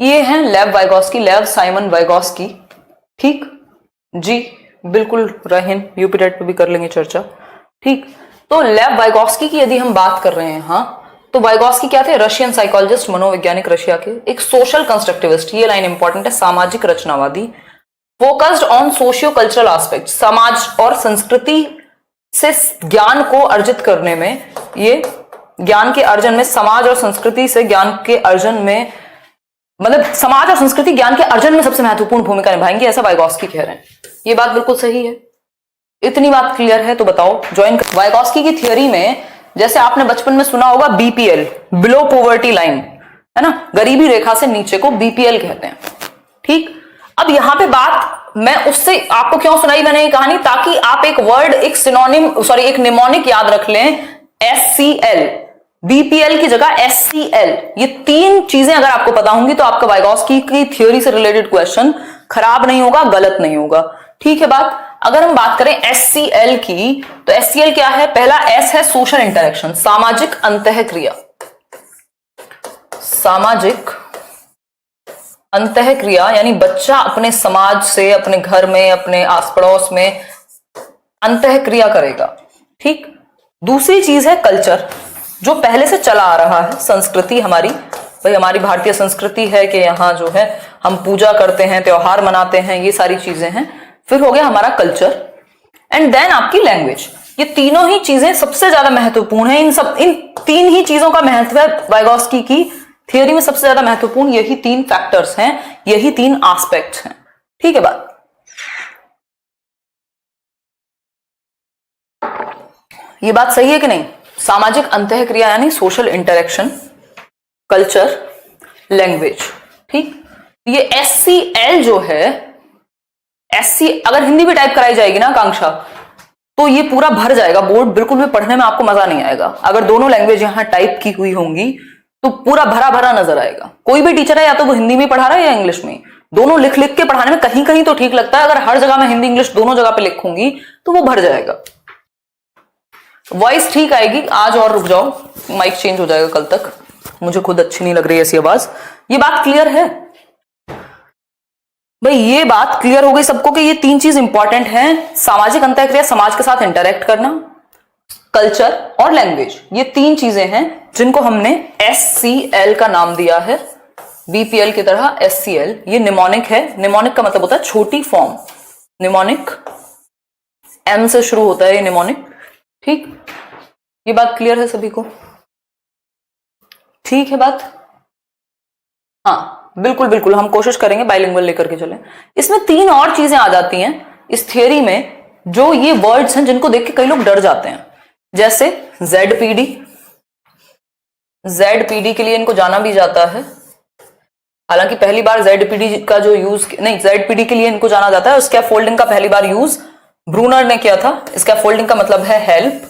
ये हैं लेव वाइगोस्की, लेव साइमन वाइगोस्की। ठीक जी, बिल्कुल रहीन, यूपीटेट पे भी कर लेंगे चर्चा। ठीक, तो लेव वाइगोस्की की यदि हम बात कर रहे हैं, हाँ, तो वाइगोस्की क्या थे? रशियन साइकोलॉजिस्ट, मनोवैज्ञानिक, रशिया के। एक सोशल कंस्ट्रक्टिविस्ट, ये लाइन इंपॉर्टेंट है, सामाजिक रचनावादी। Focused on socio cultural aspect, समाज और संस्कृति से ज्ञान को अर्जित करने में, ये ज्ञान के अर्जन में, समाज और संस्कृति से ज्ञान के अर्जन में, मतलब समाज और संस्कृति ज्ञान के अर्जन में सबसे महत्वपूर्ण भूमिका निभाएंगे, ऐसा वाइगोस्की कह रहे हैं। ये बात बिल्कुल सही है। इतनी बात क्लियर है तो बताओ, ज्वाइन कर। वाइगोस्की की थियोरी में, जैसे आपने बचपन में सुना होगा बीपीएल, बिलो पॉवर्टी लाइन, है ना, गरीबी रेखा से नीचे को बीपीएल कहते हैं। ठीक, अब यहां पे बात मैं उससे आपको क्यों सुनाई मैंने ये कहानी, ताकि आप एक वर्ड, एक सिनोनिम, सॉरी एक निमोनिक याद रख लें, एससीएल, बीपीएल की जगह एससीएल। ये तीन चीजें अगर आपको पता होंगी तो आपका वाइगोस्की की थ्योरी से रिलेटेड क्वेश्चन खराब नहीं होगा, गलत नहीं होगा। ठीक है बात। अगर हम बात करें एससीएल की, तो एससीएल क्या है? पहला एस है सोशल इंटरेक्शन, सामाजिक अंतःक्रिया, सामाजिक अंतःक्रिया, यानी बच्चा अपने समाज से, अपने घर में, अपने आस पड़ोस में अंतःक्रिया करेगा। ठीक, दूसरी चीज है कल्चर, जो पहले से चला आ रहा है, संस्कृति हमारी, भाई हमारी भारतीय संस्कृति है कि यहाँ जो है हम पूजा करते हैं, त्योहार मनाते हैं, ये सारी चीजें हैं। फिर हो गया हमारा कल्चर, एंड देन आपकी लैंग्वेज। ये तीनों ही चीजें सबसे ज्यादा महत्वपूर्ण है। इन तीन ही चीजों का महत्व है वाइगोस्की की थियोरी में, सबसे ज्यादा महत्वपूर्ण यही तीन फैक्टर्स हैं, यही तीन एस्पेक्ट्स हैं। ठीक है बात। ये बात सही है कि नहीं? सामाजिक अंतःक्रिया यानी सोशल इंटरेक्शन, कल्चर, लैंग्वेज। ठीक, ये एससीएल जो है, एससी अगर हिंदी में टाइप कराई जाएगी ना आकांक्षा, तो ये पूरा भर जाएगा बोर्ड, बिल्कुल भी पढ़ने में आपको मजा नहीं आएगा। अगर दोनों लैंग्वेज यहां टाइप की हुई होंगी तो पूरा भरा भरा नजर आएगा। कोई भी टीचर है, या तो वो हिंदी में पढ़ा रहा है या इंग्लिश में, दोनों लिख लिख के पढ़ाने में कहीं कहीं तो ठीक लगता है। अगर हर जगह में हिंदी इंग्लिश दोनों जगह पे लिखूंगी तो वो भर जाएगा। वॉइस ठीक आएगी आज, और रुक जाओ, माइक चेंज हो जाएगा कल तक, मुझे खुद अच्छी नहीं लग रही ऐसी आवाज। ये बात क्लियर है भाई? ये बात क्लियर हो गई सबको कि ये तीन चीज इंपॉर्टेंट है, सामाजिक अंतःक्रिया, समाज के साथ इंटरेक्ट करना, कल्चर और लैंग्वेज। ये तीन चीजें हैं जिनको हमने एससीएल का नाम दिया है, बीपीएल की तरह एससीएल। ये निमोनिक है, निमोनिक का मतलब होता है छोटी फॉर्म, निमोनिक, एम से शुरू होता है ये निमोनिक। ठीक, ये बात क्लियर है सभी को? ठीक है बात? हाँ बिल्कुल बिल्कुल, हम कोशिश करेंगे बाइलिंगुअल लेकर के चलें। इसमें तीन और चीजें आ जाती हैं इस थियोरी में, जो ये वर्ड्स हैं जिनको देख के कई लोग डर जाते हैं, जैसे जेडपीडी। जेडपीडी के लिए इनको जाना भी जाता है, हालांकि पहली बार जेडपीडी का जो यूज, नहीं, जेडपीडी के लिए इनको जाना जाता है, स्कैफोल्डिंग का पहली बार यूज ब्रूनर ने किया था। स्कैफोल्डिंग का मतलब है हेल्प।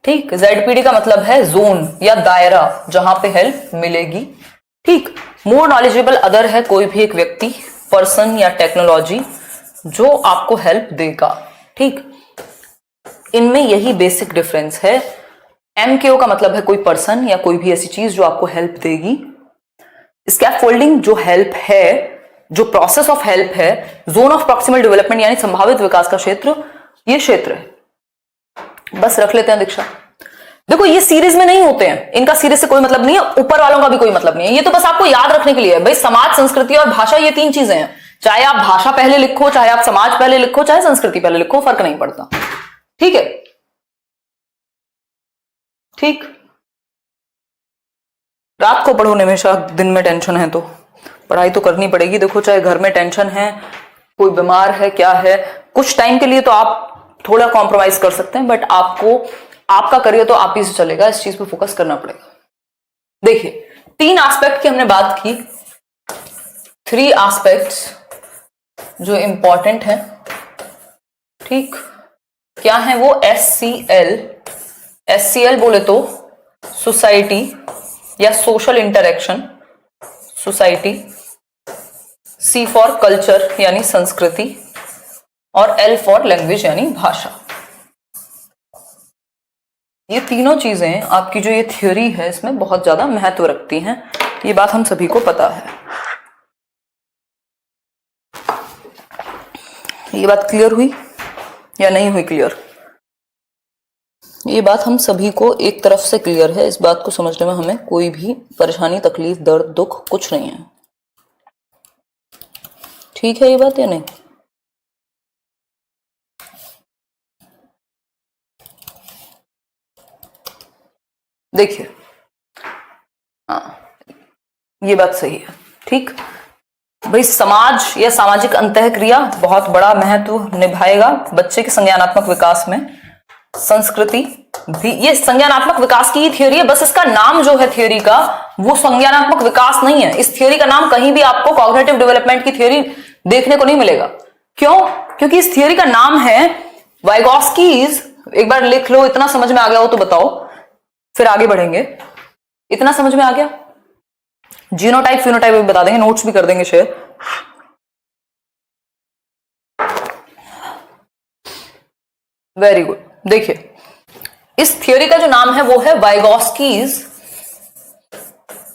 ठीक, जेडपीडी का मतलब है जोन या दायरा, जहां पे हेल्प मिलेगी। ठीक, मोर नॉलेजेबल अदर है कोई भी एक व्यक्ति, पर्सन या टेक्नोलॉजी जो आपको हेल्प देगा। ठीक, इनमें यही बेसिक डिफरेंस है। एमकेओ का मतलब है कोई पर्सन या कोई भी ऐसी चीज जो आपको हेल्प देगी। स्कैफोल्डिंग जो हेल्प है, जो प्रोसेस ऑफ हेल्प है, जोन ऑफ प्रॉक्सिमल डेवलपमेंट यानी संभावित विकास का क्षेत्र, ये क्षेत्र है। बस रख लेते हैं दीक्षा। देखो ये सीरीज में नहीं होते हैं, इनका सीरीज से कोई मतलब नहीं है, ऊपर वालों का भी कोई मतलब नहीं है, ये तो बस आपको याद रखने के लिए है। भाई समाज, संस्कृति और भाषा, ये तीन चीजें हैं। चाहे आप भाषा पहले लिखो, चाहे आप समाज पहले लिखो, चाहे संस्कृति पहले लिखो, फर्क नहीं पड़ता। ठीक है? ठीक, रात को पढ़ो हमेशा, दिन में टेंशन है तो पढ़ाई तो करनी पड़ेगी। देखो चाहे घर में टेंशन है, कोई बीमार है, क्या है, कुछ टाइम के लिए तो आप थोड़ा कॉम्प्रोमाइज कर सकते हैं, बट आपको, आपका करियर तो आप ही से चलेगा, इस चीज पे फोकस करना पड़ेगा। देखिए तीन एस्पेक्ट की हमने बात की, थ्री एस्पेक्ट्स जो इंपॉर्टेंट है। ठीक, क्या है वो? एससीएल। एससीएल बोले तो सोसाइटी या social interaction, society. C for culture यानी संस्कृति, और एल फॉर लैंग्वेज यानी भाषा। ये तीनों चीजें आपकी जो ये थ्योरी है इसमें बहुत ज्यादा महत्व रखती हैं, ये बात हम सभी को पता है। ये बात क्लियर हुई या नहीं हुई क्लियर? ये बात हम सभी को एक तरफ से क्लियर है, इस बात को समझने में हमें कोई भी परेशानी, तकलीफ, दर्द, दुख कुछ नहीं है। ठीक है ये बात या नहीं? देखिए, हाँ ये बात सही है। ठीक भाई, समाज या सामाजिक अंतःक्रिया बहुत बड़ा महत्व निभाएगा बच्चे के संज्ञानात्मक विकास में। संस्कृति भी, ये संज्ञानात्मक विकास की ही थ्योरी है, बस इसका नाम जो है थ्योरी का वो संज्ञानात्मक विकास नहीं है। इस थ्योरी का नाम कहीं भी आपको कॉग्निटिव डेवलपमेंट की थ्योरी देखने को नहीं मिलेगा। क्यों? क्योंकि इस थ्योरी का नाम है वाइगॉस्कीज। एक बार लिख लो, इतना समझ में आ गया हो तो बताओ, फिर आगे बढ़ेंगे। इतना समझ में आ गया? जीनोटाइप फिनोटाइप भी बता देंगे, नोट्स भी कर देंगे शेयर। Very good. देखिए, इस थ्योरी का जो नाम है वो है वाइगॉस्कीज।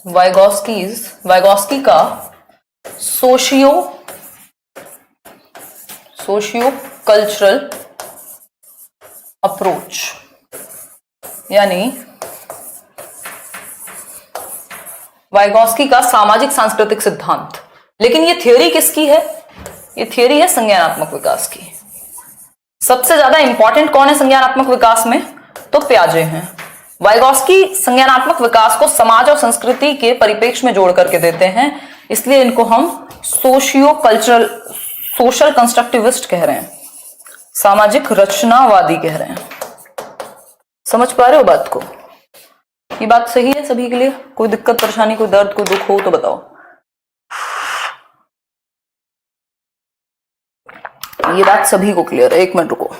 वाइगॉस्की का सोशियो कल्चरल अप्रोच, यानी वाइगॉस्की का सामाजिक सांस्कृतिक सिद्धांत। लेकिन ये थ्योरी किसकी है? ये थ्योरी है संज्ञानात्मक विकास की। सबसे ज्यादा इंपॉर्टेंट कौन है संज्ञानात्मक विकास में? तो पियाजे हैं। वाइगॉस्की संज्ञानात्मक विकास को समाज और संस्कृति के परिप्रेक्ष्य में जोड़ करके देते हैं, इसलिए इनको हम सोशल कंस्ट्रक्टिविस्ट कह रहे हैं, सामाजिक रचनावादी कह रहे हैं। समझ पा रहे हो बात को? ये बात सही है सभी के लिए? कोई दिक्कत, परेशानी, कोई दर्द, कोई दुख हो तो बताओ। ये बात सभी को क्लियर है? एक मिनट रुको।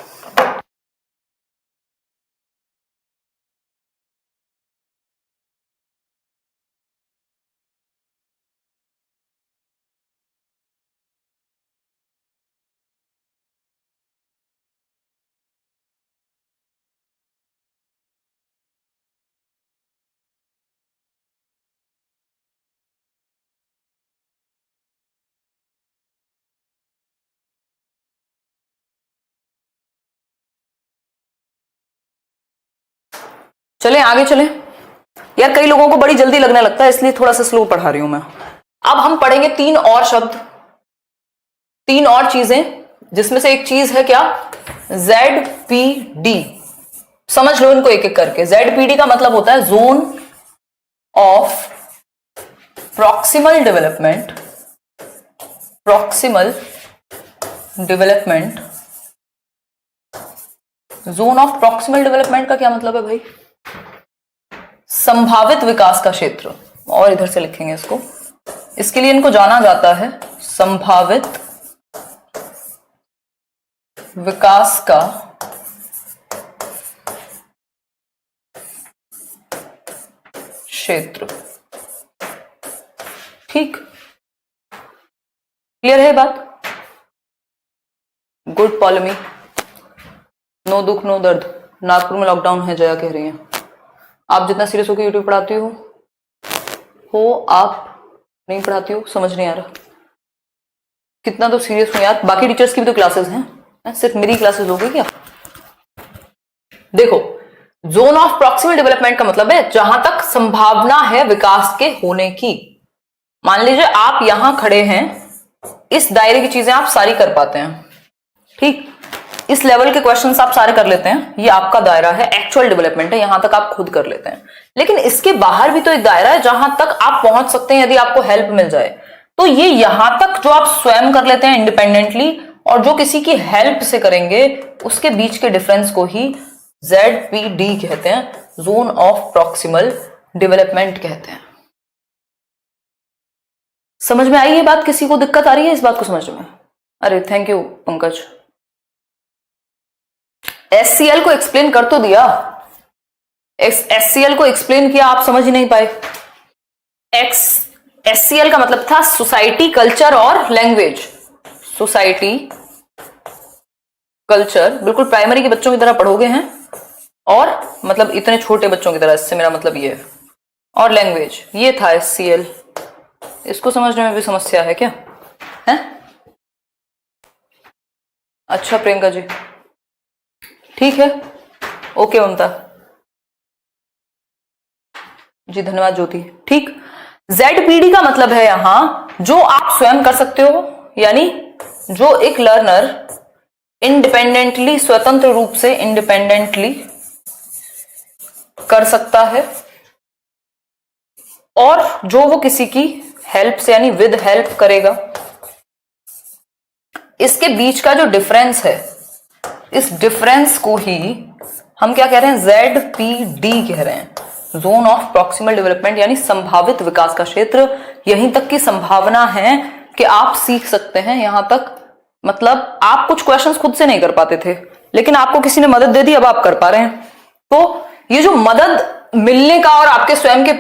चलें आगे चलें। यार कई लोगों को बड़ी जल्दी लगने लगता है, इसलिए थोड़ा सा स्लो पढ़ा रही हूं मैं। अब हम पढ़ेंगे 3 और शब्द, 3 और चीजें, जिसमें से एक चीज है क्या? ZPD। समझ लो इनको एक एक करके। ZPD का मतलब होता है zone of proximal development. Zone of proximal development का क्या मतलब है भाई? संभावित विकास का क्षेत्र, और इधर से लिखेंगे इसको। इसके लिए इनको जाना जाता है संभावित विकास का क्षेत्र। ठीक, क्लियर है बात? गुड पॉलमी। नो दुख नो दर्द। नागपुर में लॉकडाउन है, जया कह रही है। आप जितना सीरियस होकर यूट्यूब पढ़ाती हो आप नहीं पढ़ाती हो, समझ नहीं आ रहा। कितना तो सीरियस हूं यार, बाकी टीचर्स की भी तो क्लासेस हैं, सिर्फ मेरी क्लासेस होगी क्या? देखो, जोन ऑफ प्रॉक्सिमल डेवलपमेंट का मतलब है जहां तक संभावना है विकास के होने की। मान लीजिए आप यहां खड़े हैं, इस दायरे की चीजें आप सारी कर पाते हैं। ठीक, इस लेवल के क्वेश्चंस आप सारे कर लेते हैं, ये आपका दायरा है, एक्चुअल डेवलपमेंट है, यहां तक आप खुद कर लेते हैं। लेकिन इसके बाहर भी तो एक दायरा है जहां तक आप पहुंच सकते हैं यदि आपको हेल्प मिल जाए। तो ये यहां तक जो आप स्वयं कर लेते हैं इंडिपेंडेंटली, और जो किसी की हेल्प से करेंगे, उसके बीच के डिफरेंस को ही ZPD कहते हैं, जोन ऑफ प्रॉक्सिमल डेवलपमेंट कहते हैं। समझ में आई ये बात? किसी को दिक्कत आ रही है इस बात को समझ में? अरे थैंक यू पंकज। SCL को एक्सप्लेन कर तो दिया, SCL को एक्सप्लेन किया, आप समझ ही नहीं पाए। SCL का मतलब था सोसाइटी, कल्चर और लैंग्वेज। सोसाइटी, कल्चर, बिल्कुल प्राइमरी के बच्चों की तरह पढ़ोगे हैं, और मतलब इतने छोटे बच्चों की तरह, इससे मेरा मतलब ये है, और लैंग्वेज, ये था SCL। इसको समझने में भी समस्या है क्या? है? अच्छा प्रियंका जी, ठीक है, ओके ममता जी, धन्यवाद ज्योति। ठीक, ZPD का मतलब है यहां जो आप स्वयं कर सकते हो, यानी जो एक लर्नर इंडिपेंडेंटली, स्वतंत्र रूप से इंडिपेंडेंटली कर सकता है, और जो वो किसी की हेल्प से यानी विद हेल्प करेगा। इसके बीच का जो डिफरेंस है, इस डिफरेंस को ही हम क्या कह रहे हैं, ZPD कह रहे हैं, जोन ऑफ प्रॉक्सिमल डेवलपमेंट, यानी संभावित विकास का क्षेत्र। यहीं तक की संभावना है कि आप सीख सकते हैं, यहां तक मतलब आप कुछ क्वेश्चंस खुद से नहीं कर पाते थे, लेकिन आपको किसी ने मदद दे दी, अब आप कर पा रहे हैं। तो ये जो मदद मिलने का और आपके स्वयं के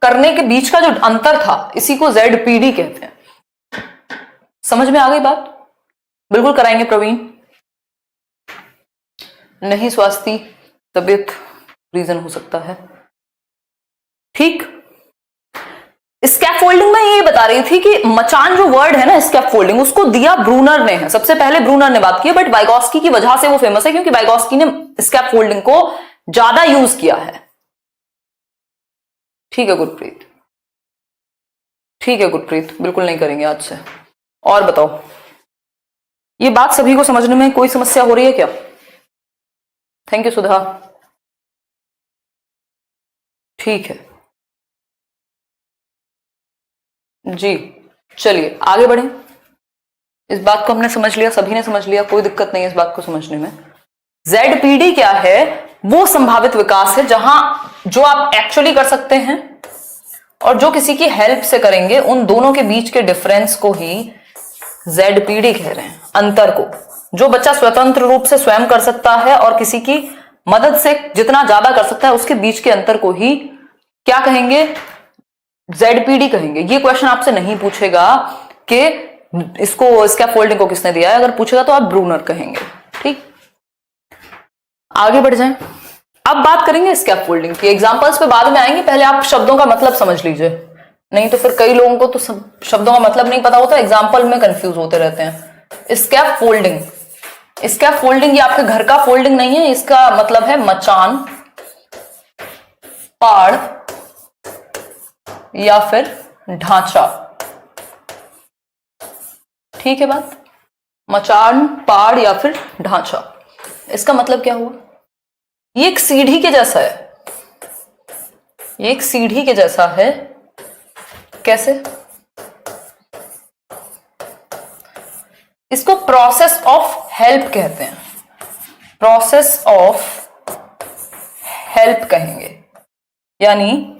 करने के बीच का जो अंतर था, इसी को ZPD कहते हैं। समझ में आ गई बात? बिल्कुल कराएंगे प्रवीण। नहीं स्वास्थ्य, तबीयत रीजन हो सकता है। ठीक, स्कैफोल्डिंग में ये बता रही थी कि मचान जो वर्ड है ना, स्कैफोल्डिंग, उसको दिया ब्रूनर ने है, सबसे पहले ब्रूनर ने बात की, बट वाइगॉस्की की वजह से वो फेमस है, क्योंकि वाइगॉस्की ने स्कैफोल्डिंग को ज्यादा यूज किया है। ठीक है गुरप्रीत, ठीक है गुरप्रीत, बिल्कुल नहीं करेंगे आज से। और बताओ, ये बात सभी को समझने में कोई समस्या हो रही है क्या? थैंक यू सुधा। ठीक है जी, चलिए आगे बढ़ें। इस बात को हमने समझ लिया, सभी ने समझ लिया, कोई दिक्कत नहीं है इस बात को समझने में। ZPD क्या है? वो संभावित विकास है जहां जो आप एक्चुअली कर सकते हैं और जो किसी की हेल्प से करेंगे, उन दोनों के बीच के डिफरेंस को ही ZPD कह रहे हैं, अंतर को। जो बच्चा स्वतंत्र रूप से स्वयं कर सकता है और किसी की मदद से जितना ज्यादा कर सकता है, उसके बीच के अंतर को ही क्या कहेंगे? ZPD कहेंगे। ये क्वेश्चन आपसे नहीं पूछेगा कि इसको स्कैफोल्डिंग को किसने दिया है, अगर पूछेगा तो आप ब्रूनर कहेंगे। ठीक, आगे बढ़ जाएं। अब बात करेंगे स्कैफोल्डिंग की, एग्जांपल्स पे बाद में आएंगे, पहले आप शब्दों का मतलब समझ लीजिए, नहीं तो फिर कई लोगों को तो शब्दों का मतलब नहीं पता होता, एग्जाम्पल में कंफ्यूज होते रहते हैं। स्कैफोल्डिंग, स्कैफोल्डिंग ये आपके घर का फोल्डिंग नहीं है, इसका मतलब है मचान, पाड़ या फिर ढांचा। ठीक है बात, मचान, पाड़ या फिर ढांचा। इसका मतलब क्या हुआ? ये एक सीढ़ी के जैसा है, ये एक सीढ़ी के जैसा है। कैसे? इसको प्रोसेस ऑफ हेल्प कहते हैं, प्रोसेस ऑफ हेल्प कहेंगे। यानी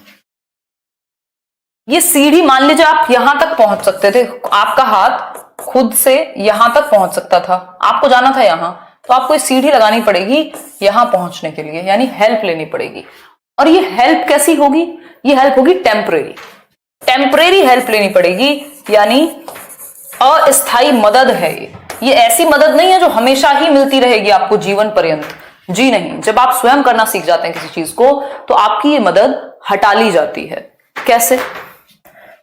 ये सीढ़ी, मान लीजिए आप यहां तक पहुंच सकते थे, आपका हाथ खुद से यहां तक पहुंच सकता था, आपको जाना था यहां, तो आपको सीढ़ी लगानी पड़ेगी यहां पहुंचने के लिए, यानी हेल्प लेनी पड़ेगी। और ये हेल्प कैसी होगी? ये हेल्प होगी टेम्परेरी, टेम्परेरी हेल्प लेनी पड़ेगी, यानी अस्थाई मदद है ये ऐसी मदद नहीं है जो हमेशा ही मिलती रहेगी आपको जीवन पर्यंत। जी नहीं, जब आप स्वयं करना सीख जाते हैं किसी चीज को, तो आपकी ये मदद हटा ली जाती है। कैसे?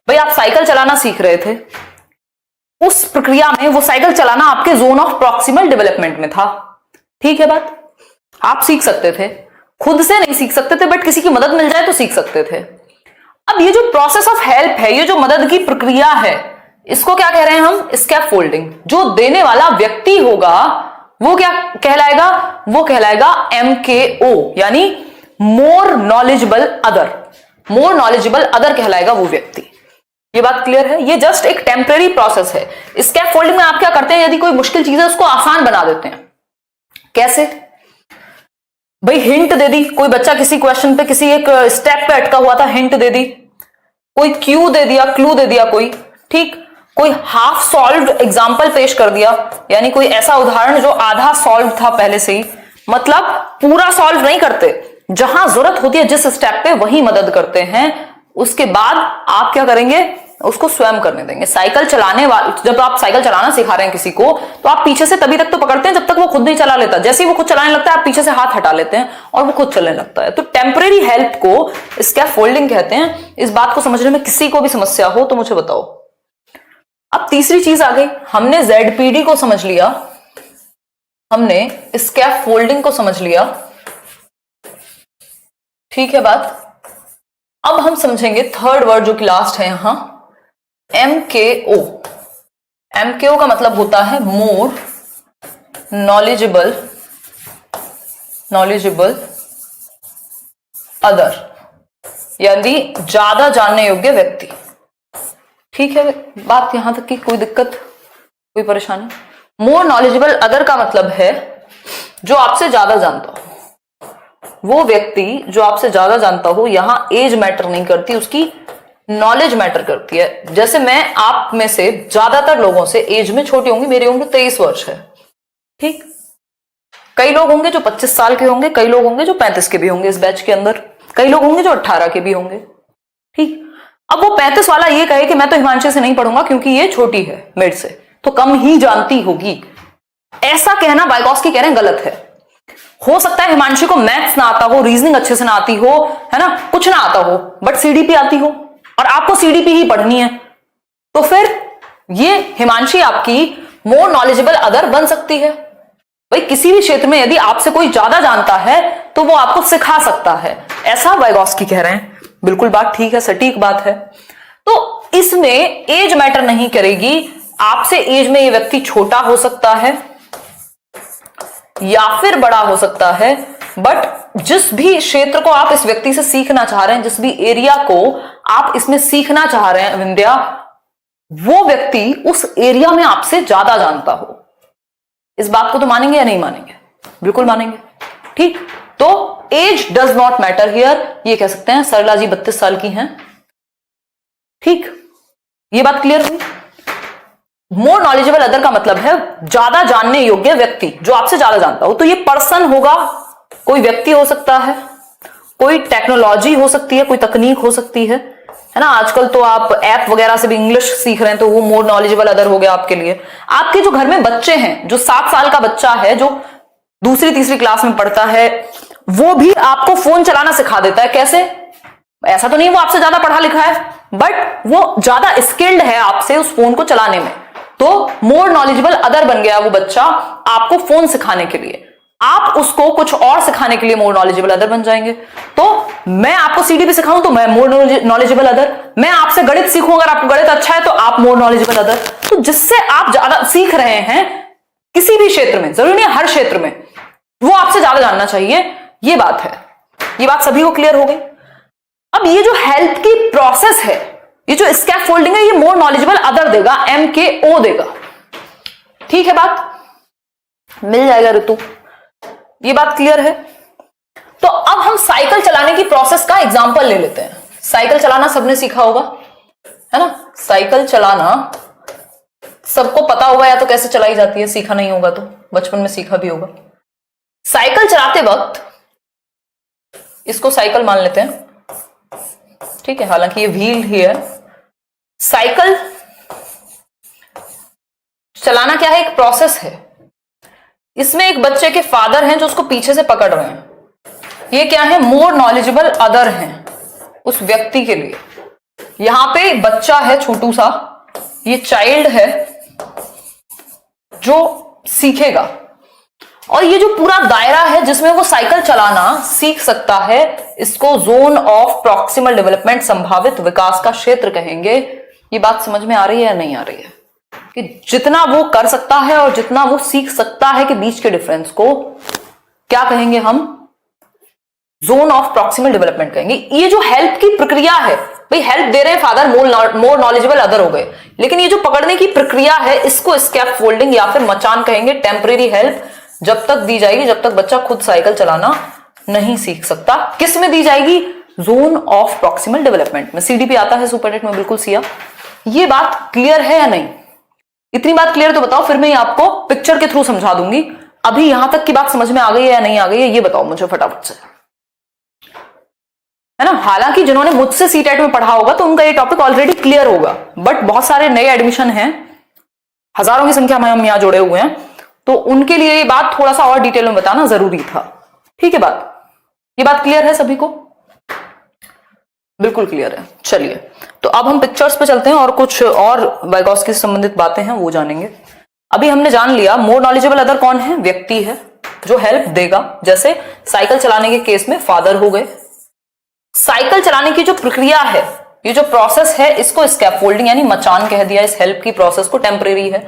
भाई आप साइकिल चलाना सीख रहे थे, उस प्रक्रिया में वो साइकिल चलाना आपके जोन ऑफ प्रॉक्सिमल डेवलपमेंट में था। ठीक है बात, आप सीख सकते थे, खुद से नहीं सीख सकते थे, बट किसी की मदद मिल जाए तो सीख सकते थे। अब ये जो प्रोसेस ऑफ हेल्प है, ये जो मदद की प्रक्रिया है, इसको क्या कह रहे हैं हम? स्कैफोल्डिंग। जो देने वाला व्यक्ति होगा वो क्या कहलाएगा? वो कहलाएगा MKO, यानी more knowledgeable other, more knowledgeable other कहलाएगा वो व्यक्ति। ये बात क्लियर है? ये जस्ट एक टेम्परेरी प्रोसेस है। स्कैफोल्डिंग में आप क्या करते हैं? यदि कोई मुश्किल चीज है उसको आसान बना देते हैं। कैसे? भाई हिंट दे दी, कोई बच्चा किसी क्वेश्चन पे किसी एक स्टेप पे अटका हुआ था, हिंट दे दी, कोई क्यू दे दिया, क्लू दे दिया कोई, ठीक, कोई हाफ सॉल्व्ड एग्जांपल पेश कर दिया, यानी कोई ऐसा उदाहरण जो आधा सॉल्व था पहले से ही, मतलब पूरा सॉल्व नहीं करते, जहां जरूरत होती है जिस स्टेप पे वही मदद करते हैं। उसके बाद आप क्या करेंगे? उसको स्वयं करने देंगे। साइकिल चलाने वाले, जब आप साइकिल चलाना सिखा रहे हैं किसी को, तो आप पीछे से तभी तक तो पकड़ते हैं जब तक वो खुद नहीं चला लेता। जैसे ही वो खुद चलाने लगता है आप पीछे से हाथ हटा लेते हैं और वो खुद चलने लगता है। तो टेम्परेरी हेल्प को स्कैफोल्डिंग कहते हैं। इस बात को समझने में किसी को भी समस्या हो तो मुझे बताओ। अब तीसरी चीज आ गई, हमने ZPD को समझ लिया, हमने स्कैफोल्डिंग को समझ लिया, ठीक है बात। अब हम समझेंगे थर्ड वर्ड जो कि लास्ट है यहां, MKO। MKO का मतलब होता है मोर नॉलेजेबल अदर, यानी ज्यादा जानने योग्य व्यक्ति। ठीक है बात यहां तक की, कोई दिक्कत, कोई परेशानी? मोर नॉलेजेबल अदर का मतलब है जो आपसे ज्यादा जानता हो, वो व्यक्ति जो आपसे ज्यादा जानता हो। यहां एज मैटर नहीं करती, उसकी नॉलेज मैटर करती है। जैसे मैं आप में से ज्यादातर लोगों से एज में छोटी होंगी, मेरी उम्र 23 वर्ष है, ठीक। कई लोग होंगे जो 25 साल के होंगे, कई लोग होंगे जो 35 के भी होंगे इस बैच के अंदर, कई लोग होंगे जो 18 के भी होंगे, ठीक। अब वो 35 वाला ये कहे कि मैं तो हिमांशी से नहीं पढ़ूंगा क्योंकि ये छोटी है मेरे से, तो कम ही जानती होगी, ऐसा कहना वाइगॉस्की कह रहे हैं गलत है। हो सकता है हिमांशी को मैथ्स ना आता हो, रीजनिंग अच्छे से ना आती हो, है ना, कुछ ना आता हो, बट सीडीपी आती हो और आपको सीडीपी ही पढ़नी है, तो फिर ये हिमांशी आपकी मोर नॉलेजेबल अदर बन सकती है। भाई किसी भी क्षेत्र में यदि आपसे कोई ज्यादा जानता है तो वो आपको सिखा सकता है, ऐसा वाइगॉस्की कह रहे हैं। बिल्कुल बात ठीक है, सटीक बात है। तो इसमें एज मैटर नहीं करेगी, आपसे एज में ये व्यक्ति छोटा हो सकता है या फिर बड़ा हो सकता है, बट जिस भी क्षेत्र को आप इस व्यक्ति से सीखना चाह रहे हैं, जिस भी एरिया को आप इसमें सीखना चाह रहे हैं विंध्या, वो व्यक्ति उस एरिया में आपसे ज्यादा जानता हो। इस बात को तो मानेंगे या नहीं मानेंगे? बिल्कुल मानेंगे, ठीक। तो age does not matter here, ये कह सकते हैं सरला जी 32 साल की हैं, ठीक। ये बात क्लियर हुई। मोर नॉलेजेबल अदर का मतलब है ज्यादा जानने योग्य व्यक्ति, जो आपसे ज्यादा जानता हो। तो ये पर्सन होगा, कोई व्यक्ति हो सकता है, कोई टेक्नोलॉजी हो सकती है, कोई तकनीक हो सकती है ना। आजकल तो आप ऐप वगैरह से भी इंग्लिश सीख रहे हैं, तो वो मोर नॉलेजेबल अदर हो गया आपके लिए। आपके जो घर में बच्चे हैं, जो 7 साल का बच्चा है, जो दूसरी तीसरी क्लास में पढ़ता है, वो भी आपको फोन चलाना सिखा देता है। कैसे? ऐसा तो नहीं वो आपसे ज्यादा पढ़ा लिखा है, बट वो ज्यादा स्किल्ड है आपसे उस फोन को चलाने में, तो मोर नॉलेजेबल अदर बन गया वो बच्चा आपको फोन सिखाने के लिए। आप उसको कुछ और सिखाने के लिए मोर नॉलेजेबल अदर बन जाएंगे। तो मैं आपको सीडीपी सिखाऊं तो मैं मोर नॉलेजेबल अदर, मैं आपसे गणित सीखूं, अगर आपको गणित अच्छा है तो आप मोर नॉलेजेबल अदर। तो जिससे आप ज्यादा सीख रहे हैं किसी भी क्षेत्र में, जरूरी नहीं हर क्षेत्र में, वो आपसे ज्यादा जानना चाहिए, ये बात है। ये बात सभी को क्लियर हो गई। अब ये जो हेल्प की प्रोसेस है, ये जो स्कैफोल्डिंग है, ये मोर नॉलेजेबल अदर देगा, MKO देगा, ठीक है बात मिल जाएगा ऋतु, ये बात क्लियर है। तो अब हम साइकिल चलाने की प्रोसेस का एग्जांपल ले लेते हैं। साइकिल चलाना सबने सीखा होगा, है ना। साइकिल चलाना सबको पता होगा, या तो कैसे चलाई जाती है, सीखा नहीं होगा तो बचपन में सीखा भी होगा। साइकिल चलाते वक्त, इसको साइकिल मान लेते हैं, ठीक है, हालांकि ये व्हील ही है। साइकिल चलाना क्या है? एक प्रोसेस है। इसमें एक बच्चे के फादर हैं जो उसको पीछे से पकड़ रहे हैं, ये क्या है? मोर नॉलेजेबल अदर हैं उस व्यक्ति के लिए। यहां पे एक बच्चा है छोटू सा, ये चाइल्ड है जो सीखेगा, और ये जो पूरा दायरा है जिसमें वो साइकिल चलाना सीख सकता है, इसको जोन ऑफ प्रॉक्सिमल डेवलपमेंट, संभावित विकास का क्षेत्र कहेंगे। ये बात समझ में आ रही है या नहीं आ रही है? कि जितना वो कर सकता है और जितना वो सीख सकता है के बीच के डिफरेंस को क्या कहेंगे हम? जोन ऑफ प्रॉक्सिमल डेवलपमेंट कहेंगे। ये जो हेल्प की प्रक्रिया है, भाई हेल्प दे रहे हैं फादर, मोर नॉलेजेबल अदर हो गए, लेकिन ये जो पकड़ने की प्रक्रिया है, इसको स्कैफोल्डिंग या फिर मचान कहेंगे। टेम्परेरी हेल्प जब तक दी जाएगी जब तक बच्चा खुद साइकिल चलाना नहीं सीख सकता। किस में दी जाएगी? जोन ऑफ प्रॉक्सिमल डेवलपमेंट में। सीडीपी आता है सुपरटेट में, बिल्कुल सिया। ये बात क्लियर है या नहीं? इतनी बात क्लियर तो बताओ, फिर मैं आपको पिक्चर के थ्रू समझा दूंगी। अभी यहां तक की बात समझ में आ गई है या नहीं आ गई है, ये बताओ मुझे फटाफट से, है ना। हालांकि जिन्होंने मुझसे सीटेट में पढ़ा होगा तो उनका ये टॉपिक ऑलरेडी क्लियर होगा, बट बहुत सारे नए एडमिशन हैं, हजारों की संख्या में हम यहां जुड़े हुए हैं, तो उनके लिए ये बात थोड़ा सा और डिटेल में बताना जरूरी था, ठीक है बात। ये बात क्लियर है सभी को? बिल्कुल क्लियर है। चलिए, तो अब हम पिक्चर्स पे चलते हैं और कुछ और वाइगॉस्की से संबंधित बातें हैं वो जानेंगे। अभी हमने जान लिया मोर नॉलेजेबल अदर कौन है, व्यक्ति है जो हेल्प देगा, जैसे साइकिल चलाने के केस में फादर हो गए। साइकिल चलाने की जो प्रक्रिया है, ये जो प्रोसेस है, इसको स्कैफोल्डिंग यानी मचान कह दिया। इस हेल्प की प्रोसेस को टेम्परेरी है।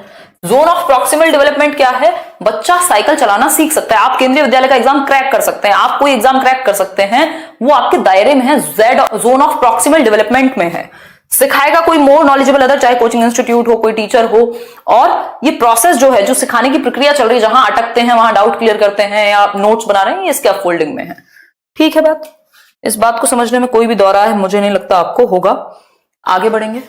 जोन ऑफ प्रॉक्सिमल डेवलपमेंट क्या है, बच्चा साइकिल चलाना सीख सकता है। आप केंद्रीय विद्यालय का एग्जाम क्रैक कर सकते हैं, आप कोई एग्जाम क्रैक कर सकते हैं, वो आपके दायरे में है, Z zone of proximal development में है। सिखाएगा कोई मोर नॉलेजेबल अदर, चाहे कोचिंग इंस्टीट्यूट हो, कोई टीचर हो। और ये प्रोसेस जो है, जो सिखाने की प्रक्रिया चल रही है, जहां अटकते हैं वहां डाउट क्लियर करते हैं या नोट्स बना रहे हैं, ये स्कैफोल्डिंग में है। ठीक है बात, इस बात को समझने में कोई भी दौरा है मुझे नहीं लगता आपको होगा। आगे बढ़ेंगे।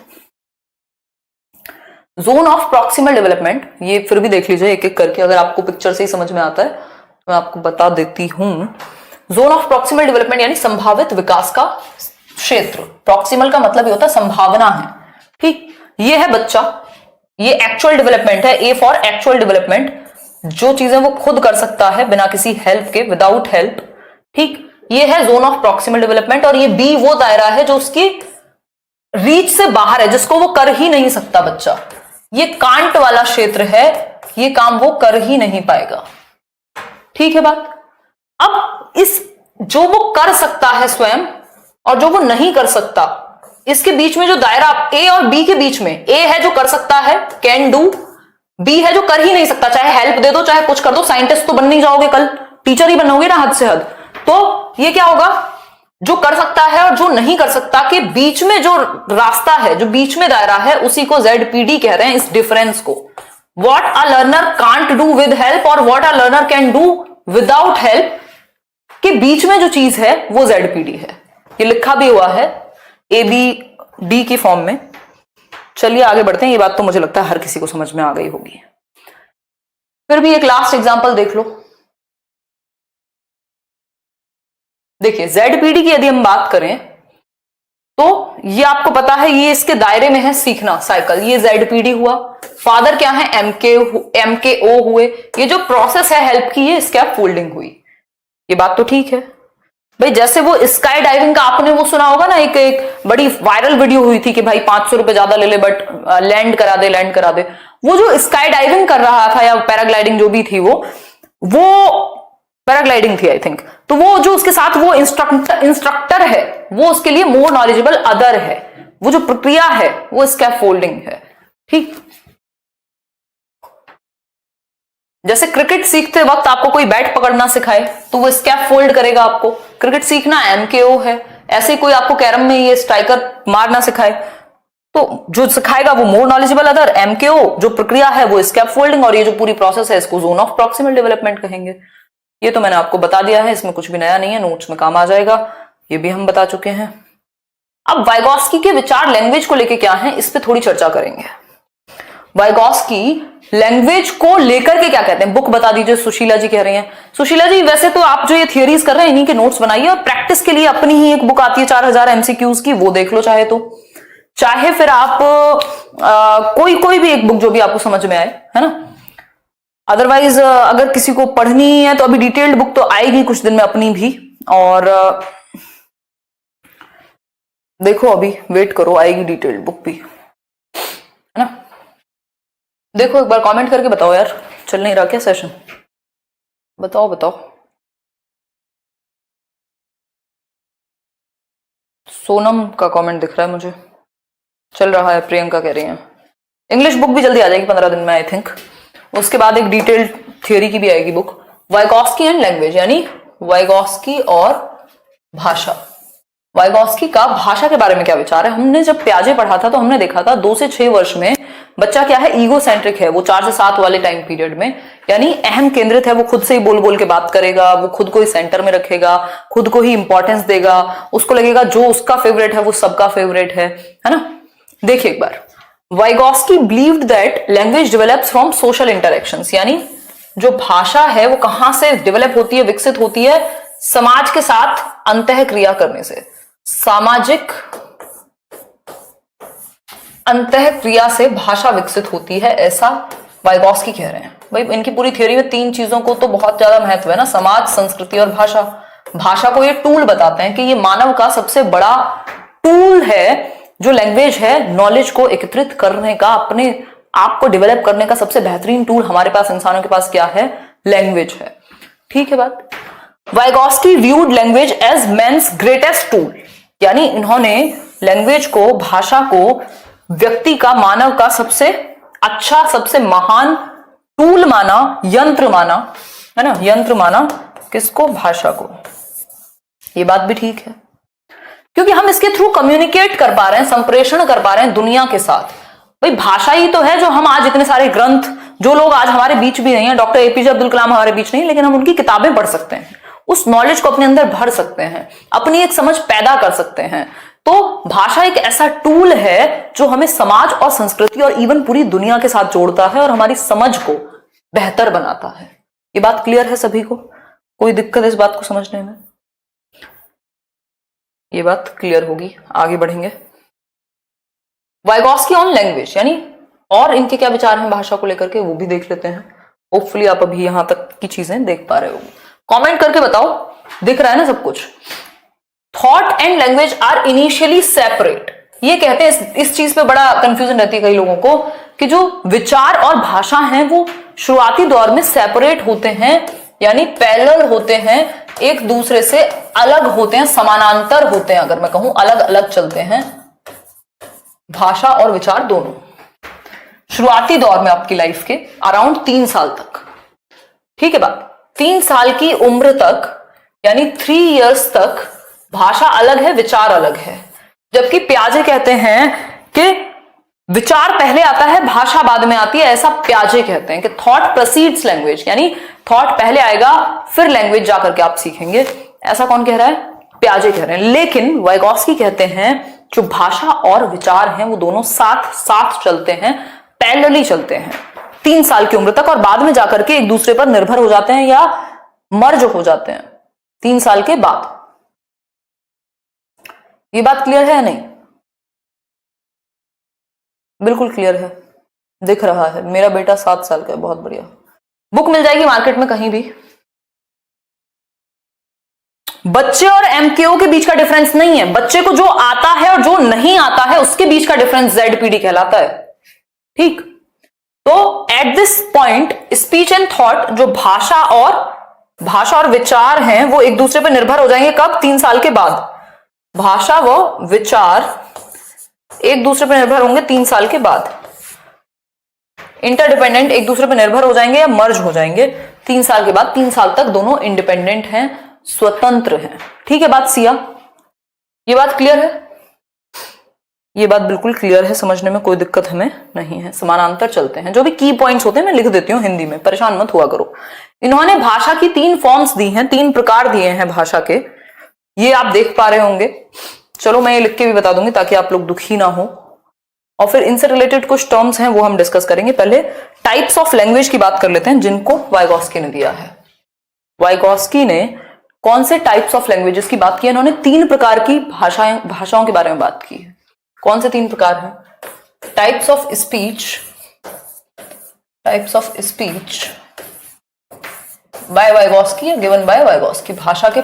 जोन ऑफ प्रॉक्सिमल डेवलपमेंट, ये फिर भी देख लीजिए एक एक करके, अगर आपको पिक्चर से ही समझ में आता है तो मैं आपको बता देती हूं। जोन ऑफ प्रॉक्सिमल डेवलपमेंट यानी संभावित विकास का क्षेत्र। प्रॉक्सिमल का मतलब ये होता है संभावना है। ठीक, ये है बच्चा, ये एक्चुअल डेवलपमेंट है, ए फॉर एक्चुअल डेवलपमेंट, जो चीजें वो खुद कर सकता है बिना किसी हेल्प के, विदाउट हेल्प। ठीक, ये है जोन ऑफ प्रॉक्सिमल डेवलपमेंट। और ये बी वो दायरा है जो उसकी रीच से बाहर है, जिसको वो कर ही नहीं सकता बच्चा। ये कांट वाला क्षेत्र है, ये काम वो कर ही नहीं पाएगा। ठीक है बात। अब इस जो वो कर सकता है स्वयं और जो वो नहीं कर सकता, इसके बीच में जो दायरा, ए और बी के बीच में, ए है जो कर सकता है, कैन डू, बी है जो कर ही नहीं सकता, चाहे हेल्प दे दो चाहे कुछ कर दो, साइंटिस्ट तो बन नहीं जाओगे, कल टीचर ही बनोगे ना हद से हद। तो ये क्या होगा, जो कर सकता है और जो नहीं कर सकता के बीच में जो रास्ता है, जो बीच में दायरा है, उसी को ZPD कह रहे हैं, इस डिफरेंस को। What a learner can't do with help और what a learner can do without help के बीच में जो चीज है वो ZPD है। ये लिखा भी हुआ है ABD की फॉर्म में। चलिए आगे बढ़ते हैं, ये बात तो मुझे लगता है हर किसी को समझ में आ गई होगी। फिर भी एक लास्ट एग्जांपल देख लो। देखिए ZPD की यदि हम बात करें तो ये आपको पता है, ये इसके दायरे में है सीखना साइकिल, ये ZPD हुआ। फादर क्या है, MKO हुए। ये जो प्रोसेस है हेल्प की, ये स्कैफोल्डिंग हुई। ये बात तो ठीक है भाई। जैसे वो स्काई डाइविंग का आपने वो सुना होगा ना, एक बड़ी वायरल वीडियो हुई थी कि भाई 500 रुपए ज्यादा ले ले बट लैंड करा दे। वो जो स्काई डाइविंग कर रहा था या पैराग्लाइडिंग जो भी थी, वो पैराग्लाइडिंग थी आई थिंक। तो वो जो उसके साथ वो इंस्ट्रक्टर है, वो उसके लिए मोर नॉलेजेबल अदर है। वो जो प्रक्रिया है वो स्कैफोल्डिंग है। ठीक, जैसे क्रिकेट सीखते वक्त आपको कोई बैट पकड़ना सिखाए तो वो स्कैफोल्ड करेगा आपको। क्रिकेट सीखना MKO है। ऐसे कोई आपको कैरम में ये स्ट्राइकर मारना सिखाए तो जो सिखाएगा वो मोर नॉलेजेबल अदर, MKO जो प्रक्रिया है वो स्कैफोल्डिंग, और ये जो पूरी प्रोसेस है इसको जोन ऑफ प्रॉक्सिमल डेवलपमेंट कहेंगे। ये तो मैंने आपको बता दिया है, इसमें कुछ भी नया नहीं है, नोट्स में काम आ जाएगा, ये भी हम बता चुके हैं। अब वाइगॉस्की के विचार लैंग्वेज को लेके क्या है, इस पे थोड़ी चर्चा करेंगे। वाइगॉस्की लैंग्वेज को लेकर के क्या कहते हैं, बुक बता दीजिए। सुशीला जी कह रही हैं। सुशीला जी वैसे तो आप जो ये थियरीज कर रहे हैं इन्हीं के नोट्स बनाइए, और प्रैक्टिस के लिए अपनी ही एक बुक आती है 4000 MCQs की, वो देख लो चाहे तो। चाहे फिर आप कोई भी एक बुक जो भी आपको समझ में आए, है ना। अदरवाइज अगर किसी को पढ़नी है तो अभी डिटेल्ड बुक तो आएगी कुछ दिन में अपनी भी, और देखो अभी वेट करो, आएगी डिटेल्ड बुक भी, है ना। देखो एक बार कमेंट करके बताओ यार, चल नहीं रहा क्या सेशन, बताओ। सोनम का कमेंट दिख रहा है मुझे, चल रहा है। प्रियंका कह रही है इंग्लिश बुक भी जल्दी आ जाएगी 15 दिन में आई थिंक। उसके बाद एक डिटेल्ड थियोरी की भी आएगी बुक, वाइगॉस्की एंड लैंग्वेज, यानी वाइगॉस्की और भाषा। वाइगॉस्की का भाषा के बारे में क्या विचार है। हमने जब प्याजे पढ़ा था तो हमने देखा था 2 से 6 वर्ष में बच्चा क्या है, ईगो सेंट्रिक है। वो 4 से 7 वाले टाइम पीरियड में, यानी अहम केंद्रित है। वो खुद से ही बोल बोल के बात करेगा, वो खुद को ही सेंटर में रखेगा, खुद को ही इंपॉर्टेंस देगा। उसको लगेगा जो उसका फेवरेट है वो सबका फेवरेट है ना। देखिए एक बार, Vygotsky believed that language develops from social interactions, यानी जो भाषा है वो कहां से डेवलप होती है, विकसित होती है, समाज के साथ अंतः क्रिया करने से। सामाजिक अंतः क्रिया से भाषा विकसित होती है, ऐसा वाइगॉस्की कह रहे हैं। भाई इनकी पूरी थ्योरी में 3 चीजों को तो बहुत ज्यादा महत्व है ना, समाज, संस्कृति और भाषा। भाषा को ये टूल बताते हैं कि ये मानव का सबसे बड़ा टूल है, जो लैंग्वेज है नॉलेज को एकत्रित करने का, अपने आपको डेवलप करने का सबसे बेहतरीन टूल हमारे पास, इंसानों के पास क्या है? लैंग्वेज है। ठीक है बात। Vygotsky viewed language as man's greatest tool, यानी इन्होंने लैंग्वेज को, भाषा को व्यक्ति का, मानव का सबसे अच्छा, सबसे महान टूल माना, यंत्र माना, है ना, यंत्र माना। किसको? भाषा को। ये बात भी ठीक है, क्योंकि हम इसके थ्रू कम्युनिकेट कर पा रहे हैं, संप्रेषण कर पा रहे हैं दुनिया के साथ। भाई भाषा ही तो है जो हम आज इतने सारे ग्रंथ, जो लोग आज हमारे बीच भी नहीं है, डॉक्टर एपीजे अब्दुल कलाम हमारे बीच नहीं, लेकिन हम उनकी किताबें पढ़ सकते हैं, उस नॉलेज को अपने अंदर भर सकते हैं, अपनी एक समझ पैदा कर सकते हैं। तो भाषा एक ऐसा टूल है जो हमें समाज और संस्कृति और इवन पूरी दुनिया के साथ जोड़ता है और हमारी समझ को बेहतर बनाता है। ये बात क्लियर है सभी को? कोई दिक्कत है इस बात को समझने में? ये बात क्लियर होगी, आगे बढ़ेंगे। वाइगॉस्की ऑन लैंग्वेज, यानी और इनके क्या विचार हैं भाषा को लेकर के, वो भी देख लेते हैं। होपफुली आप अभी यहां तक की चीजें देख पा रहे हो। कमेंट करके बताओ, दिख रहा है ना सब कुछ? Thought and language are initially separate. ये कहते हैं, इस चीज पे बड़ा कंफ्यूजन रहती है कई लोगों को, कि जो विचार और भाषा हैं वो शुरुआती दौर में सेपरेट होते हैं, यानी पैरेलल होते हैं, एक दूसरे से अलग होते हैं, समानांतर होते हैं। अगर मैं कहूं अलग अलग चलते हैं भाषा और विचार दोनों, शुरुआती दौर में आपकी लाइफ के अराउंड 3 साल तक। ठीक है बात? 3 साल की उम्र तक, यानी 3 इयर्स तक भाषा अलग है, विचार अलग है। जबकि पियाजे कहते हैं कि विचार पहले आता है, भाषा बाद में आती है। ऐसा पियाजे कहते हैं कि थॉट प्रोसीड्स लैंग्वेज, यानी थॉट पहले आएगा फिर लैंग्वेज जाकर के आप सीखेंगे। ऐसा कौन कह रहा है? पियाजे कह रहे हैं। लेकिन वाइगॉस्की कहते हैं जो भाषा और विचार हैं वो दोनों साथ साथ चलते हैं, पैरेलली चलते हैं 3 साल की उम्र तक, और बाद में जाकर के एक दूसरे पर निर्भर हो जाते हैं या मर्ज हो जाते हैं 3 साल के बाद। ये बात क्लियर है या नहीं? बिल्कुल क्लियर है, दिख रहा है। मेरा बेटा 7 साल का है, बहुत बढ़िया। बुक मिल जाएगी मार्केट में कहीं भी। बच्चे और एमकेओ के बीच का डिफरेंस नहीं है, बच्चे को जो आता है और जो नहीं आता है उसके बीच का डिफरेंस जेडपीडी कहलाता है। ठीक? तो at this point speech and thought, जो भाषा और विचार हैं वो एक दूसरे पर निर्भर हो जाएंगे। कब? 3 साल के बाद। भाषा व विचार एक दूसरे पर निर्भर होंगे 3 साल के बाद। इंटरडिपेंडेंट, एक दूसरे पर निर्भर हो जाएंगे या मर्ज हो जाएंगे 3 साल के बाद। 3 साल तक दोनों इंडिपेंडेंट हैं, स्वतंत्र हैं। ठीक है बात सिया? ये बात क्लियर है? ये बात बिल्कुल क्लियर है, समझने में कोई दिक्कत हमें नहीं है। समानांतर चलते हैं। जो भी की पॉइंट्स होते हैं मैं लिख देती हूं हिंदी में, परेशान मत हुआ करो। इन्होंने भाषा की 3 फॉर्म्स दी हैं, 3 प्रकार दिए हैं भाषा के, ये आप देख पा रहे होंगे। चलो मैं ये लिख के भी बता दूंगी ताकि आप लोग दुखी ना हो, और फिर इनसे रिलेटेड कुछ टर्म्स हैं वो हम डिस्कस करेंगे। पहले टाइप्स ऑफ लैंग्वेज की बात कर लेते हैं जिनको वाइगॉस्की ने दिया है। वाइगॉस्की ने कौन से टाइप्स ऑफ लैंग्वेजेस की बात की है? इन्होंने 3 प्रकार की भाषाओं के बारे में बात की है। कौन से 3 प्रकार हैं? Types of speech bye Vygotsky या गिवन बाय वाइगॉस्की। भाषा के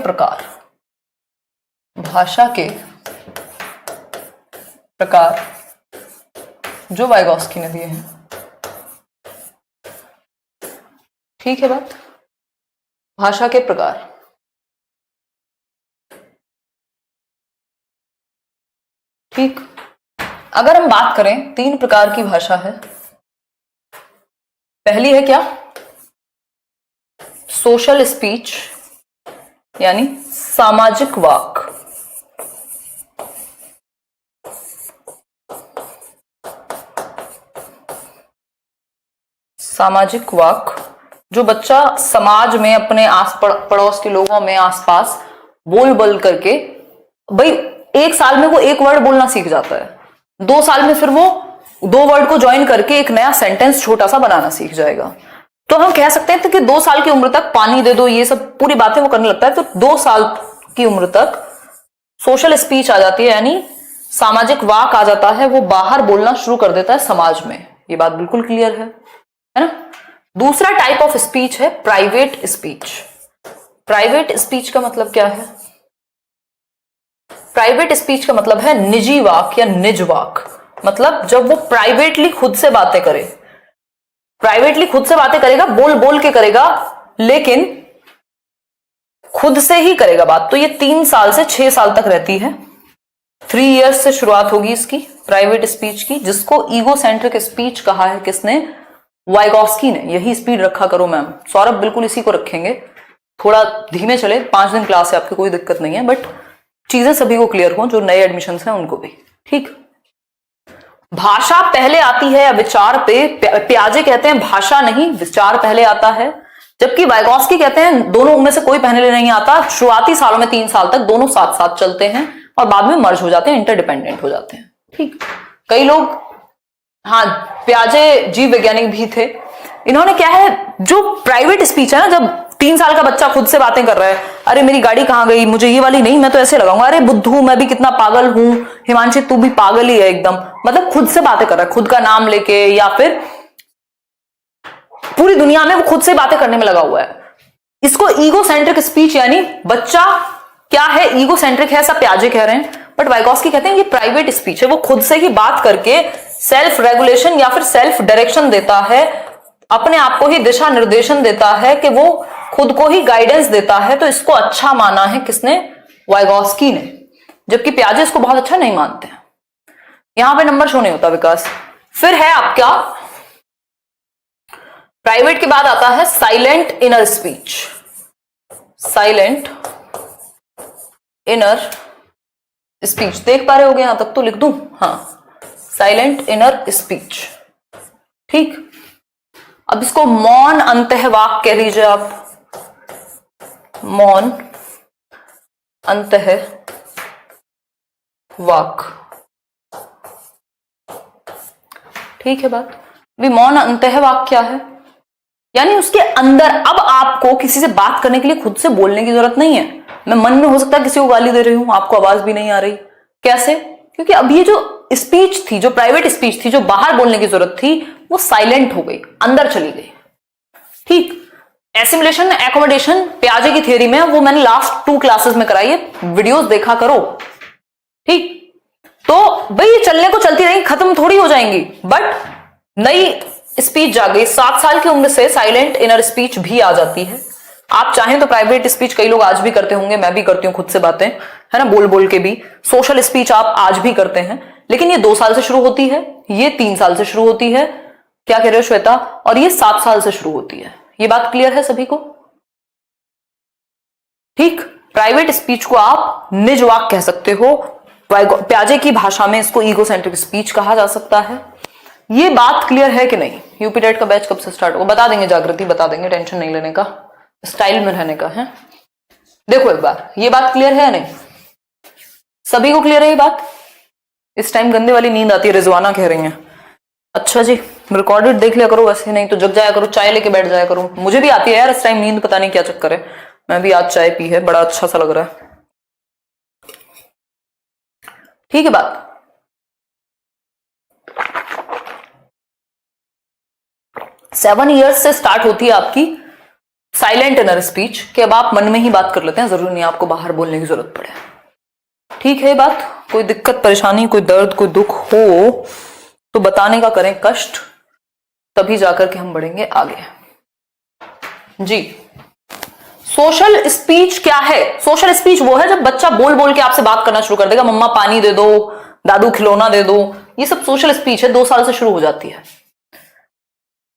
प्रकार, जो वाइगॉस्की ने दिए हैं। ठीक है बात? भाषा के प्रकार। ठीक, अगर हम बात करें 3 प्रकार की भाषा है। पहली है क्या? सोशल स्पीच, यानी सामाजिक वाक। सामाजिक वाक, जो बच्चा समाज में अपने आस पड़ोस के लोगों में आसपास बोल करके, भाई 1 साल में वो 1 वर्ड बोलना सीख जाता है, 2 साल में फिर वो 2 वर्ड को ज्वाइन करके एक नया सेंटेंस छोटा सा बनाना सीख जाएगा। तो हम कह सकते हैं कि 2 साल की उम्र तक पानी दे दो, ये सब पूरी बातें वो करने लगता है। तो 2 साल की उम्र तक सोशल स्पीच आ जाती है, यानी सामाजिक वाक आ जाता है, वो बाहर बोलना शुरू कर देता है समाज में। ये बात बिल्कुल क्लियर है ना? दूसरा टाइप ऑफ स्पीच है प्राइवेट स्पीच। प्राइवेट स्पीच का मतलब क्या है? प्राइवेट स्पीच का मतलब है निजी वाक या निज वाक। मतलब जब वो प्राइवेटली खुद से बातें करे, प्राइवेटली खुद से बातें करेगा, बोल बोल के करेगा, लेकिन खुद से ही करेगा बात। तो ये 3 साल से 6 साल तक रहती है। 3 इयर्स से शुरुआत होगी इसकी प्राइवेट स्पीच की, जिसको ईगोसेंट्रिक स्पीच कहा है किसने? वाइगॉस्की ने। यही स्पीड रखा करो मैम। सौरभ बिल्कुल इसी को रखेंगे, थोड़ा धीमे चले, 5 दिन क्लास है आपकी, कोई दिक्कत नहीं है, बट चीजें सभी को क्लियर हो, जो नए एडमिशन हैं उनको भी। ठीक, भाषा पहले आती है या विचार पे? प्याजे कहते हैं भाषा नहीं, विचार पहले आता है, जबकि वाइगॉस्की कहते हैं दोनों में से कोई पहले नहीं आता। शुरुआती सालों में 3 साल तक दोनों साथ साथ चलते हैं और बाद में मर्ज हो जाते हैं, इंटरडिपेंडेंट हो जाते हैं। ठीक, कई लोग, हाँ, प्याजे जीव वैज्ञानिक भी थे। इन्होंने क्या है, जो प्राइवेट स्पीच है ना, जब 3 साल का बच्चा खुद से बातें कर रहा है, अरे मेरी गाड़ी कहां गई, मुझे ये वाली नहीं, मैं तो ऐसे लगाऊंगा, अरे बुद्धू मैं भी कितना पागल हूं, हिमांशी तू भी पागल ही है एकदम, मतलब खुद से बातें कर रहा है, खुद का नाम लेके, या फिर पूरी दुनिया में वो खुद से बातें करने में लगा हुआ है। इसको ईगोसेंट्रिक स्पीच, यानी बच्चा क्या है, ईगोसेंट्रिक है, ऐसा प्याजे कह रहे हैं, बट वाइगॉस्की कहते हैं ये प्राइवेट स्पीच है, वो खुद से ही बात करके सेल्फ रेगुलेशन या फिर सेल्फ डायरेक्शन देता है, अपने आप को ही दिशा निर्देशन देता है, कि वो खुद को ही गाइडेंस देता है। तो इसको अच्छा माना है किसने? वाइगॉस्की ने, जबकि प्याजे इसको बहुत अच्छा नहीं मानते हैं। यहां पे नंबर शो नहीं होता विकास। फिर है आपका प्राइवेट के बाद आता है silent inner speech. Silent inner speech देख पा रहे होगे यहां तक? तो लिख दूं, हाँ, साइलेंट इनर स्पीच। ठीक, अब इसको मौन अंतःवाक कह लीजिए आप, मौन अंतःवाक। ठीक है बात। भी मौन अंतःवाक क्या है? यानी उसके अंदर अब आपको किसी से बात करने के लिए खुद से बोलने की जरूरत नहीं है। मैं मन में हो सकता है किसी को गाली दे रही हूं, आपको आवाज भी नहीं आ रही, कैसे? क्योंकि अब ये जो स्पीच थी, जो प्राइवेट स्पीच थी, जो बाहर बोलने की जरूरत थी, वो साइलेंट हो गई, अंदर चली गई। ठीक, एसिमुलेशन एकोमोडेशन प्याजे की थियरी में, वो मैंने लास्ट 2 क्लासेस में कराई है, वीडियोस देखा करो। ठीक, तो भाई चलने को चलती रही, खत्म थोड़ी हो जाएंगी, बट नई स्पीच जा गई। 7 साल की उम्र से साइलेंट इनर स्पीच भी आ जाती है। आप चाहें तो प्राइवेट स्पीच कई लोग आज भी करते होंगे, मैं भी करती हूं खुद से बातें, है ना, बोल बोल के भी। सोशल स्पीच आप आज भी करते हैं, लेकिन ये 2 साल से शुरू होती है, ये 3 साल से शुरू होती है, क्या कह रहे हो श्वेता, और ये 7 साल से शुरू होती है। ये बात क्लियर है सभी को? ठीक, प्राइवेट स्पीच को आप निज वाक कह सकते हो, प्याजे की भाषा में इसको ईगोसेंट्रिक स्पीच कहा जा सकता है। ये बात क्लियर है कि नहीं? यूपी टेट का बैच कब से स्टार्ट होगा बता देंगे, जागृति बता देंगे, टेंशन नहीं लेने का, स्टाइल में रहने का है। देखो एक बार, ये बात क्लियर है या नहीं? सभी को क्लियर है ये बात? इस टाइम गंदे वाली नींद आती है, रिजवाना कह रही है। अच्छा जी, रिकॉर्डेड देख लिया करो, वैसे नहीं तो जग जाया करो, चाय लेके बैठ जाया करो। मुझे भी आती है यार इस टाइम नींद, पता नहीं क्या चक्कर है, मैं भी आज चाय पी है, बड़ा अच्छा सा लग रहा है। ठीक है बात। सेवन ईयर्स से स्टार्ट होती है आपकी साइलेंट इनर स्पीच, कि अब आप मन में ही बात कर लेते हैं, जरूरी नहीं आपको बाहर बोलने की जरूरत पड़े। ठीक है बात? कोई दिक्कत परेशानी, कोई दर्द, कोई दुख हो तो बताने का करें कष्ट, तभी जाकर के हम बढ़ेंगे आगे जी। सोशल स्पीच क्या है? सोशल स्पीच वो है जब बच्चा बोल बोल के आपसे बात करना शुरू कर देगा, मम्मा पानी दे दो, दादू खिलौना दे दो, ये सब सोशल स्पीच है, 2 साल से शुरू हो जाती है।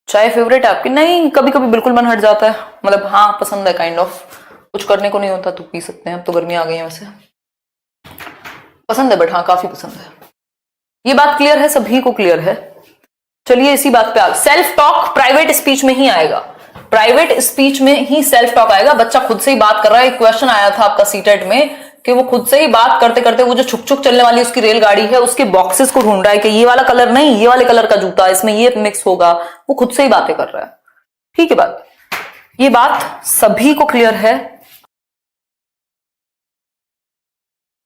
चाय फेवरेट है आपकी? नहीं, कभी कभी बिल्कुल मन हट जाता है, मतलब हाँ पसंद है, काइंड ऑफ, कुछ करने को नहीं होता तो पी सकते हैं, अब तो गर्मी आ गई है, वैसे पसंद है, बट हाँ काफी पसंद है। ये बात क्लियर है, सभी को क्लियर है? चलिए इसी बात पे आ, सेल्फ टॉक प्राइवेट स्पीच में ही आएगा, प्राइवेट स्पीच में ही सेल्फ टॉक आएगा। बच्चा खुद से ही बात कर रहा है। एक क्वेश्चन आया था आपका सीटेट में कि वो खुद से ही बात करते करते, वो जो छुक छुक चलने वाली उसकी रेलगाड़ी है, उसके बॉक्सेस को ढूंढ रहा है कि ये वाला कलर नहीं, ये वाले कलर का जूता, इसमें ये मिक्स होगा, वो खुद से ही बातें कर रहा है। ठीक है बात? ये बात सभी को क्लियर है?